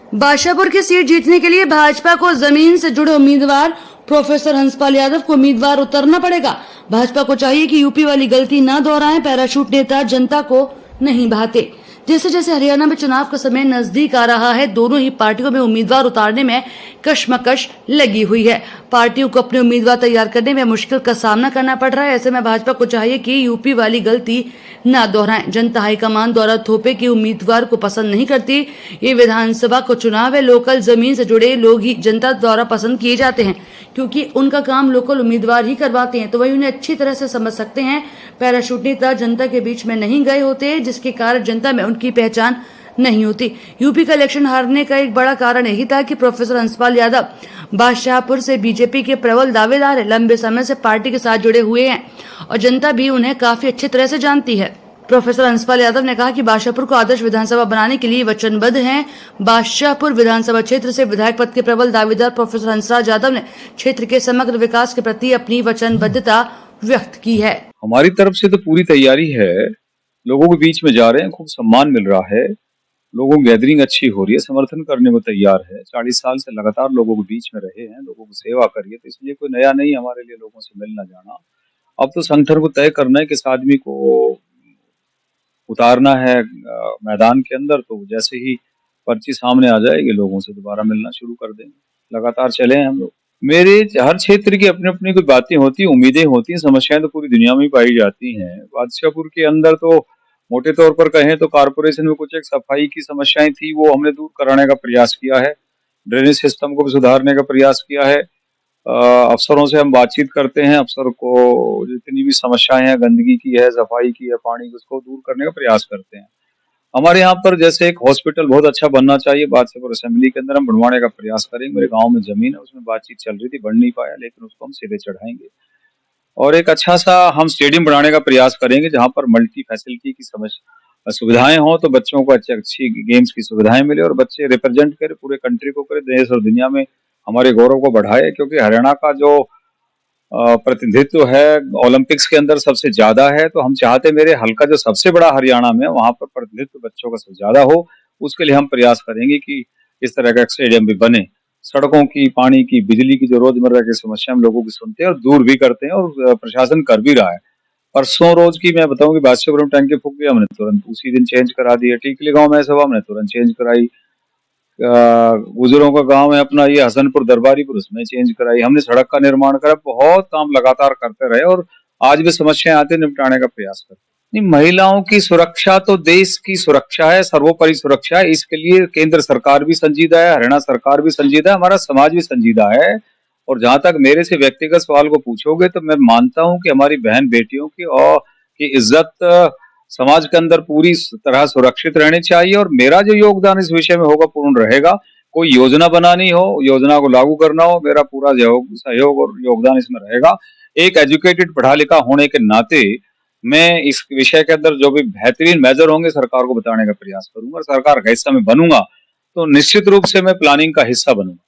बादशाहपुर की सीट जीतने के लिए भाजपा को जमीन से जुड़े उम्मीदवार प्रोफेसर हंसपाल यादव को उम्मीदवार उतरना पड़ेगा। भाजपा को चाहिए कि यूपी वाली गलती न दोहराएं। पैराशूट नेता जनता को नहीं भाते। जैसे जैसे हरियाणा में चुनाव का समय नजदीक आ रहा है, दोनों ही पार्टियों में उम्मीदवार उतारने में कशमकश लगी हुई है। पार्टियों को अपने उम्मीदवार तैयार करने में मुश्किल का सामना करना पड़ रहा है। ऐसे में भाजपा को चाहिए कि यूपी वाली गलती न दोहराएं। जनता हाईकमान द्वारा थोपे कि उम्मीदवार को पसंद नहीं करती। ये विधानसभा को चुनाव है, लोकल जमीन से जुड़े लोग ही जनता द्वारा पसंद किए जाते हैं, क्योंकि उनका काम लोकल उम्मीदवार ही करवाते हैं, तो वही उन्हें अच्छी तरह से समझ सकते हैं। पैराशूट नेता जनता के बीच में नहीं गए होते, जिसके कारण जनता में उनकी पहचान नहीं होती। यूपी का इलेक्शन हारने का एक बड़ा कारण यही था कि प्रोफेसर हंसपाल यादव बादशाहपुर से बीजेपी के प्रबल दावेदार है, लंबे समय से पार्टी के साथ जुड़े हुए हैं और जनता भी उन्हें काफी अच्छी तरह से जानती है। प्रोफेसर हंसपाल यादव ने कहा कि बादशाहपुर को आदर्श विधानसभा बनाने के लिए वचनबद्ध हैं। बादशाहपुर विधानसभा क्षेत्र से विधायक पद के प्रबल दावेदार प्रोफेसर हंसराज यादव ने क्षेत्र के समग्र विकास के प्रति अपनी वचनबद्धता व्यक्त की है। हमारी तरफ से तो पूरी तैयारी है, लोगों के बीच में जा रहे हैं, खूब सम्मान मिल रहा है, लोगों की गैदरिंग अच्छी हो रही है, समर्थन करने को तैयार है। 40 साल से लगातार लोगों के बीच में रहे हैं, लोगों की सेवा करिए, तो इसलिए कोई नया नहीं हमारे लिए लोगों से मिलना जाना। अब तो संगठन को तय करना है कि इस आदमी को उतारना है मैदान के अंदर, तो जैसे ही पर्ची सामने आ जाएगी लोगों से दोबारा मिलना शुरू कर देंगे। लगातार चले हैं हम लोग। मेरे हर क्षेत्र की अपनी अपनी कोई बातें होती हैं, उम्मीदें होती हैं, समस्याएं तो पूरी दुनिया में ही पाई जाती हैं। बादशाहपुर के अंदर तो मोटे तौर पर कहें तो कारपोरेशन में कुछ एक सफाई की समस्याएं थी, वो हमने दूर कराने का प्रयास किया है। ड्रेनेज सिस्टम को भी सुधारने का प्रयास किया है। अफसरों से हम बातचीत करते हैं, अफसर को जितनी भी समस्याएं हैं, गंदगी की है, सफाई की है, पानी की, उसको दूर करने का प्रयास करते हैं। हमारे यहाँ पर जैसे एक हॉस्पिटल बहुत अच्छा बनना चाहिए, बादशाहपुर असेंबली के अंदर हम बनवाने का प्रयास करेंगे। मेरे गांव में जमीन है, उसमें बातचीत चल रही थी, बन नहीं पाया, लेकिन उसको हम सिरे चढ़ाएंगे। और एक अच्छा सा हम स्टेडियम बनाने का प्रयास करेंगे, जहाँ पर मल्टी फैसिलिटी की सुविधाएं हो, तो बच्चों को अच्छी अच्छी गेम्स की सुविधाएं मिले और बच्चे रिप्रेजेंट करें, पूरे कंट्री को करें, देश और दुनिया में हमारे गौरव को बढ़ाए। क्योंकि हरियाणा का जो प्रतिनिधित्व है ओलंपिक्स के अंदर सबसे ज्यादा है, तो हम चाहते मेरे हल्का जो सबसे बड़ा हरियाणा में, वहां पर प्रतिनिधित्व बच्चों का सबसे ज्यादा हो। उसके लिए हम प्रयास करेंगे कि इस तरह का स्टेडियम भी बने। सड़कों की, पानी की, बिजली की जो रोजमर्रा की समस्या हम लोगों की सुनते हैं और दूर भी करते हैं, और प्रशासन कर भी रहा है। परसों रोज की मैं बताऊं कि बादशाहपुर में टंकी फूक गई, हमने तुरंत उसी दिन चेंज करा दी है। टीकली गांव में ऐसा हुआ, हमने तुरंत चेंज कराई। गुजरों का गांव है अपना ये हसनपुर दरबारीपुर, उसमें चेंज कराई। हमने सड़क का निर्माण करा, बहुत काम लगातार करते रहे और आज भी समस्याएं आती है, निपटाने का प्रयास करते। नहीं, महिलाओं की सुरक्षा तो देश की सुरक्षा है, सर्वोपरि सुरक्षा है। इसके लिए केंद्र सरकार भी संजीदा है, हरियाणा सरकार भी संजीदा है, हमारा समाज भी संजीदा है। और जहां तक मेरे से व्यक्तिगत सवाल को पूछोगे, तो मैं मानता हूं कि हमारी बहन बेटियों की और की इज्जत समाज के अंदर पूरी तरह सुरक्षित रहनी चाहिए। और मेरा जो योगदान इस विषय में होगा, पूर्ण रहेगा। कोई योजना बनानी हो, योजना को लागू करना हो, मेरा पूरा सहयोग और योगदान इसमें रहेगा। एक एजुकेटेड, पढ़ा लिखा होने के नाते मैं इस विषय के अंदर जो भी बेहतरीन मेजर होंगे सरकार को बताने का प्रयास करूंगा। सरकार का हिस्सा में बनूंगा तो निश्चित रूप से मैं प्लानिंग का हिस्सा बनूंगा।